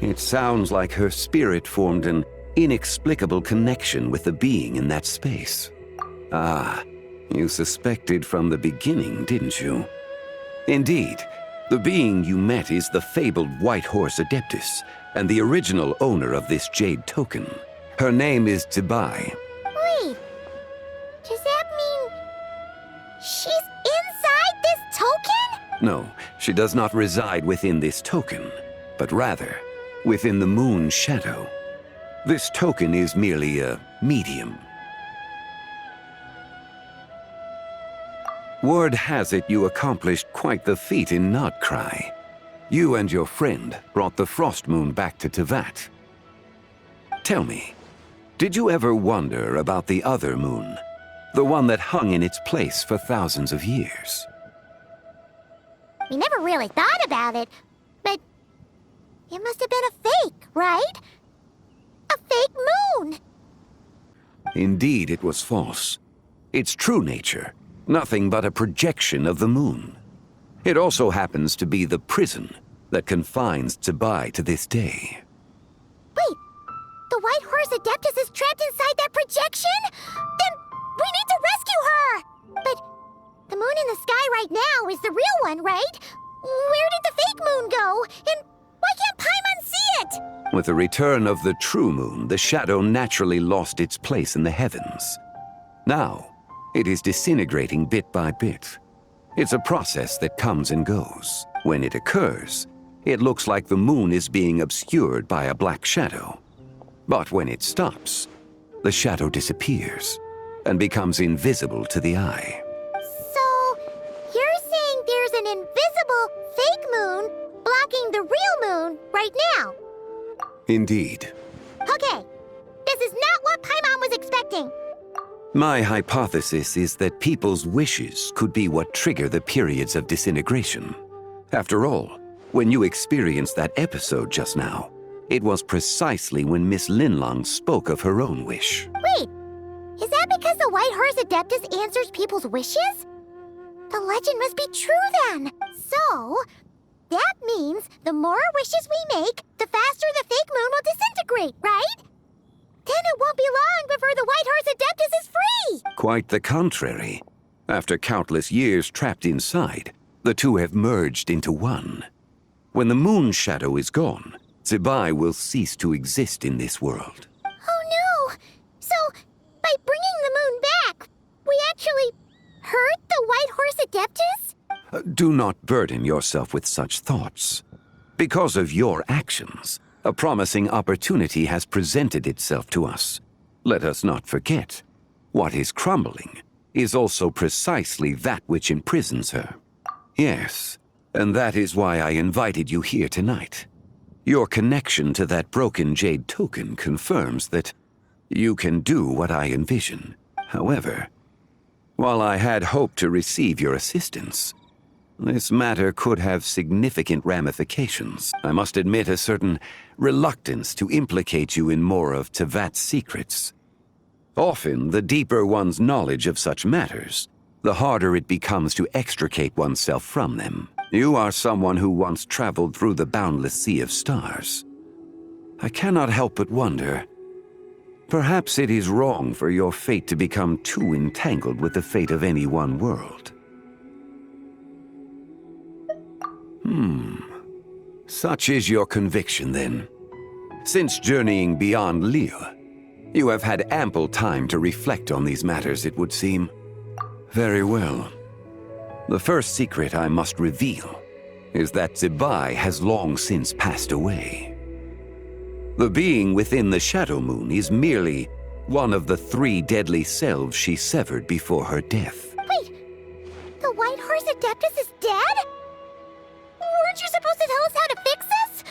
It sounds like her spirit formed an inexplicable connection with the being in that space. Ah, you suspected from the beginning, didn't you? Indeed, the being you met is the fabled White Horse Adeptus, and the original owner of this jade token. Her name is Zibai. Wait, does that mean she's inside this token? No, she does not reside within this token, but rather within the moon's shadow. This token is merely a medium. Word has it you accomplished quite the feat in Nodcry. You and your friend brought the Frost Moon back to Tevat. Tell me, did you ever wonder about the other moon, the one that hung in its place for thousands of years? We never really thought about it, but it must have been a fake, right? A fake moon! Indeed, it was false. Its true nature, nothing but a projection of the moon. It also happens to be the prison that confines Zibai to this day. Wait, the White Horse Adeptus is trapped inside that projection? Then we need to rescue her! But the moon in the sky right now is the real one, right? Where did the fake moon go? And why can't Paimon see it? With the return of the true moon, the shadow naturally lost its place in the heavens. Now, it is disintegrating bit by bit. It's a process that comes and goes. When it occurs, it looks like the moon is being obscured by a black shadow. But when it stops, the shadow disappears and becomes invisible to the eye. So, you're saying there's an invisible fake moon blocking the real moon right now? Indeed. Okay, this is not what Paimon was expecting. My hypothesis is that people's wishes could be what trigger the periods of disintegration. After all, when you experienced that episode just now, it was precisely when Miss Linlong spoke of her own wish. Wait, is that because the White Horse Adeptus answers people's wishes? The legend must be true then. So, that means the more wishes we make, the faster the fake moon will disintegrate, right? Then it won't be long before the White Horse Adeptus is free! Quite the contrary. After countless years trapped inside, the two have merged into one. When the moon's shadow is gone, Zibai will cease to exist in this world. Oh no! So, by bringing the moon back, we actually hurt the White Horse Adeptus? Do not burden yourself with such thoughts. Because of your actions, a promising opportunity has presented itself to us. Let us not forget, what is crumbling is also precisely that which imprisons her. Yes, and that is why I invited you here tonight. Your connection to that broken jade token confirms that you can do what I envision. However, while I had hoped to receive your assistance, this matter could have significant ramifications. I must admit a certain reluctance to implicate you in more of Tevat's secrets. Often, the deeper one's knowledge of such matters, the harder it becomes to extricate oneself from them. You are someone who once traveled through the boundless sea of stars. I cannot help but wonder, perhaps it is wrong for your fate to become too entangled with the fate of any one world. Such is your conviction, then. Since journeying beyond Lille, you have had ample time to reflect on these matters, it would seem. Very well. The first secret I must reveal is that Zibai has long since passed away. The being within the Shadow Moon is merely one of the 3 deadly selves she severed before her death. Wait, the White Horse Adeptus is dead? Weren't you supposed to tell us how to fix this?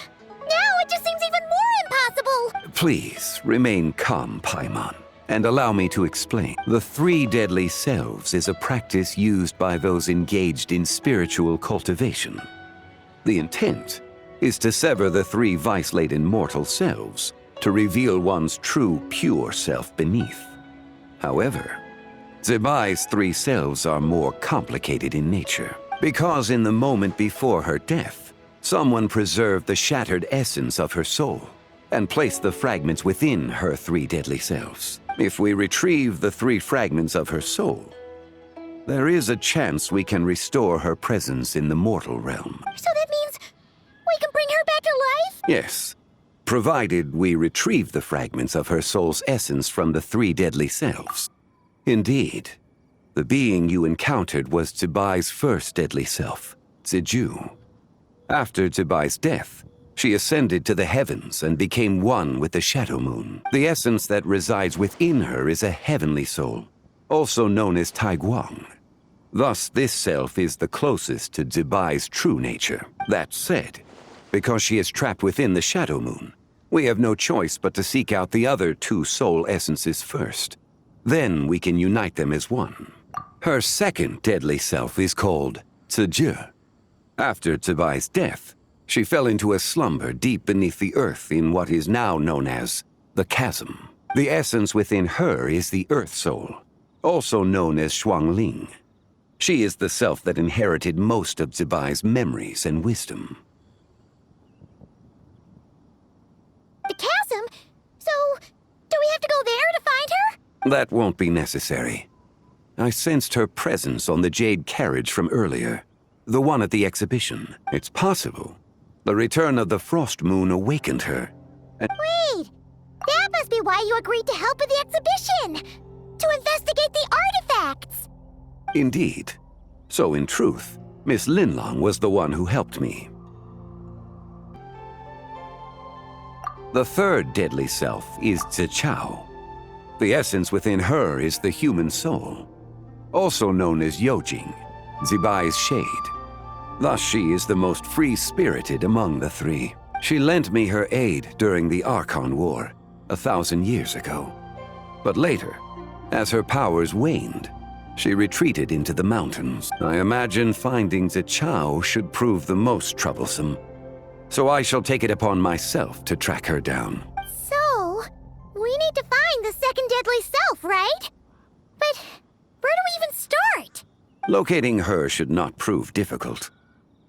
Now it just seems even more impossible! Please, remain calm, Paimon, and allow me to explain. The 3 deadly selves is a practice used by those engaged in spiritual cultivation. The intent is to sever the 3 vice-laden mortal selves to reveal one's true, pure self beneath. However, Zibai's 3 selves are more complicated in nature, because in the moment before her death, Someone preserved the shattered essence of her soul and placed the fragments within her 3 deadly selves. If we retrieve the 3 fragments of her soul, there is a chance we can restore her presence in the mortal realm. So that means we can bring her back to life? Yes, provided we retrieve the fragments of her soul's essence from the 3 deadly selves. Indeed, the being you encountered was Zibai's first deadly self, Ziju. After Zibai's death, she ascended to the heavens and became one with the Shadow Moon. The essence that resides within her is a heavenly soul, also known as Taiguang. Thus, this self is the closest to Zibai's true nature. That said, because she is trapped within the Shadow Moon, we have no choice but to seek out the other 2 soul essences first. Then we can unite them as one. Her second deadly self is called Ziju. After Zibai's death, she fell into a slumber deep beneath the earth in what is now known as the Chasm. The essence within her is the Earth Soul, also known as Shuangling. She is the self that inherited most of Zibai's memories and wisdom. The chasm? So, do we have to go there to find her? That won't be necessary. I sensed her presence on the jade carriage from earlier, the one at the exhibition. It's possible the return of the Frost Moon awakened her. Wait! That must be why you agreed to help with the exhibition! To investigate the artifacts! Indeed. So in truth, Miss Linlong was the one who helped me. The third deadly self is Zichao. The essence within her is the human soul, also known as Yojing, Zibai's shade. Thus she is the most free-spirited among the 3. She lent me her aid during the Archon War 1,000 years ago. But later, as her powers waned, she retreated into the mountains. I imagine finding Zichao should prove the most troublesome, so I shall take it upon myself to track her down. So, we need to find the second deadly self, right? But where do we even start? Locating her should not prove difficult.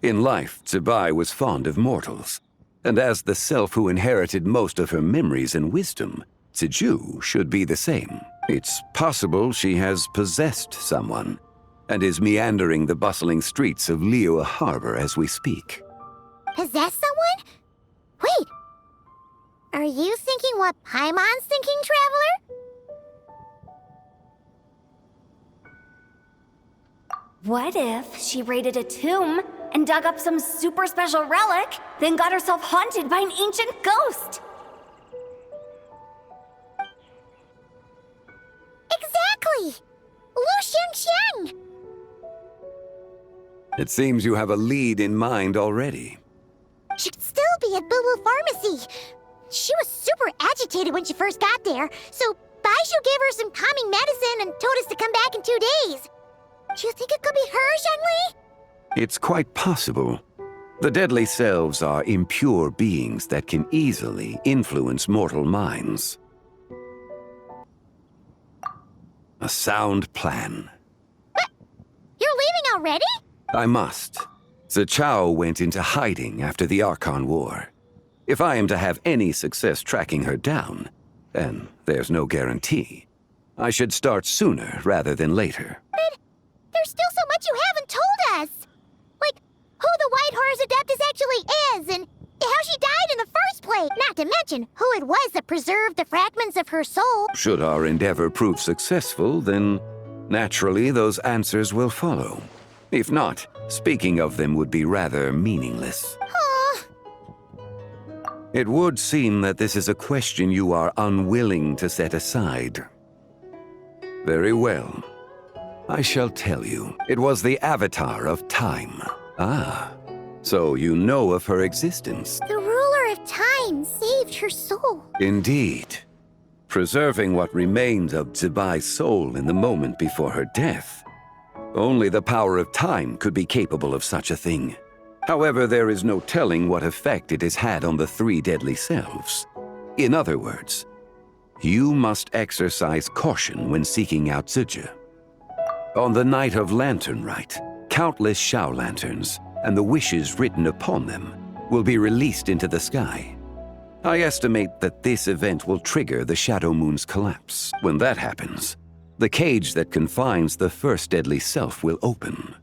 In life, Zibai was fond of mortals, and as the self who inherited most of her memories and wisdom, Ziju should be the same. It's possible she has possessed someone, and is meandering the bustling streets of Liyue Harbor as we speak. Possess someone? Wait! Are you thinking what Paimon's thinking, Traveler? What if she raided a tomb and dug up some super special relic, then got herself haunted by an ancient ghost? Exactly! Lu Xiangxiang! It seems you have a lead in mind already. She could still be at Boo Boo Pharmacy. She was super agitated when she first got there, so Baishu gave her some calming medicine and told us to come back in 2 days. Do you think it could be her, Zhengli? It's quite possible. The deadly selves are impure beings that can easily influence mortal minds. A sound plan. What? You're leaving already? I must. Zichao went into hiding after the Archon War. If I am to have any success tracking her down, and there's no guarantee, I should start sooner rather than later. But there's still so much you haven't told us! Like, who the White Horse Adeptus actually is, and how she died in the first place! Not to mention who it was that preserved the fragments of her soul. Should our endeavor prove successful, then naturally those answers will follow. If not, speaking of them would be rather meaningless. Aw. It would seem that this is a question you are unwilling to set aside. Very well. I shall tell you. It was the Avatar of Time. Ah, so you know of her existence. The ruler of time saved her soul. Indeed. Preserving what remained of Zibai's soul in the moment before her death. Only the power of time could be capable of such a thing. However, there is no telling what effect it has had on the 3 deadly selves. In other words, you must exercise caution when seeking out Ziju. On the night of Lanternlit, countless Shao lanterns, and the wishes written upon them will be released into the sky. I estimate that this event will trigger the Shadow Moon's collapse. When that happens, the cage that confines the first deadly self will open.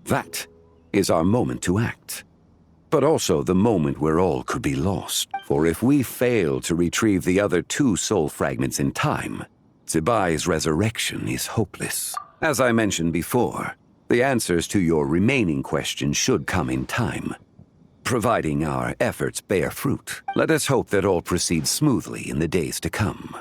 That is our moment to act, but also the moment where all could be lost. For if we fail to retrieve the other 2 soul fragments in time, Zibai's resurrection is hopeless. As I mentioned before, the answers to your remaining questions should come in time, providing our efforts bear fruit. Let us hope that all proceeds smoothly in the days to come.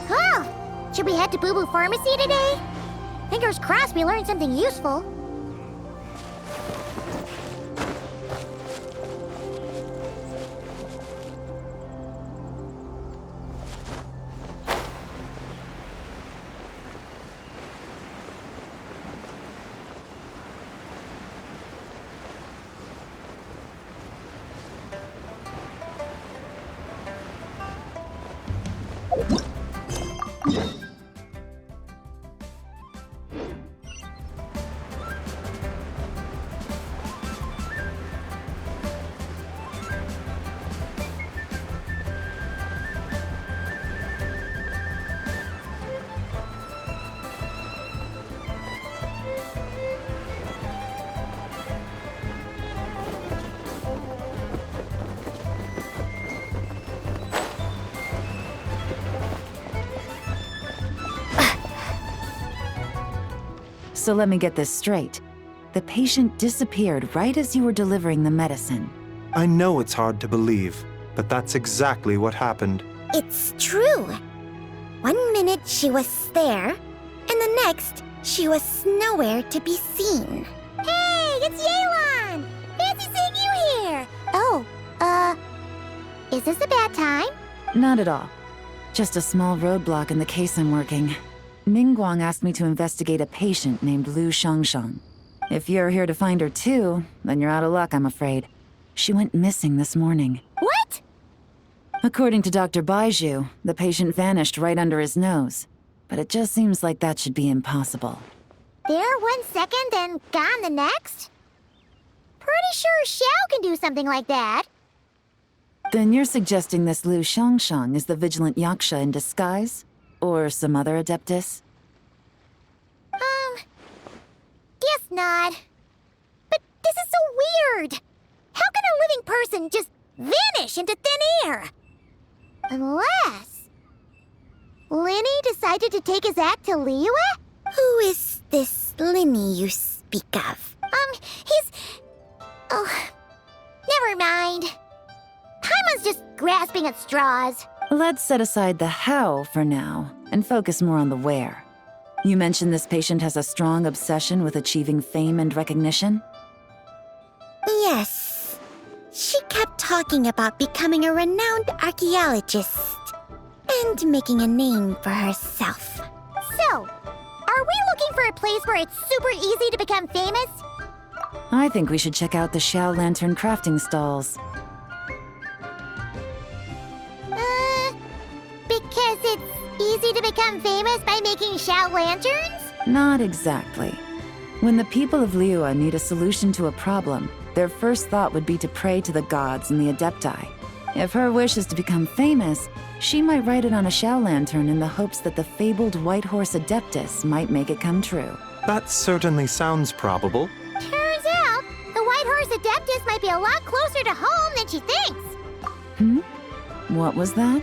Oh, should we head to Boo Boo Pharmacy today? Fingers crossed we learned something useful. So let me get this straight. The patient disappeared right as you were delivering the medicine. I know it's hard to believe, but that's exactly what happened. It's true. 1 minute she was there, and the next she was nowhere to be seen. Hey, it's Yelan! Fancy seeing you here! Oh, is this a bad time? Not at all. Just a small roadblock in the case I'm working. Mingguang asked me to investigate a patient named Lu Shangshang. If you're here to find her too, then you're out of luck, I'm afraid. She went missing this morning. What? According to Dr. Baiju, the patient vanished right under his nose. But it just seems like that should be impossible. There 1 second and gone the next? Pretty sure Xiao can do something like that. Then you're suggesting this Lu Shangshang is the vigilant Yaksha in disguise? Or some other adeptus? Guess not. But this is so weird. How can a living person just vanish into thin air? Unless Linny decided to take his act to Liyue? Who is this Linny you speak of? He's... Oh, never mind. Paimon's just grasping at straws. Let's set aside the how for now, and focus more on the where. You mentioned this patient has a strong obsession with achieving fame and recognition? Yes. She kept talking about becoming a renowned archaeologist and making a name for herself. So, are we looking for a place where it's super easy to become famous? I think we should check out the Xiao Lantern crafting stalls. Because it's easy to become famous by making Xiao lanterns? Not exactly. When the people of Liyue need a solution to a problem, their first thought would be to pray to the gods and the Adepti. If her wish is to become famous, she might write it on a Xiao lantern in the hopes that the fabled White Horse Adeptus might make it come true. That certainly sounds probable. Turns out, the White Horse Adeptus might be a lot closer to home than she thinks. What was that?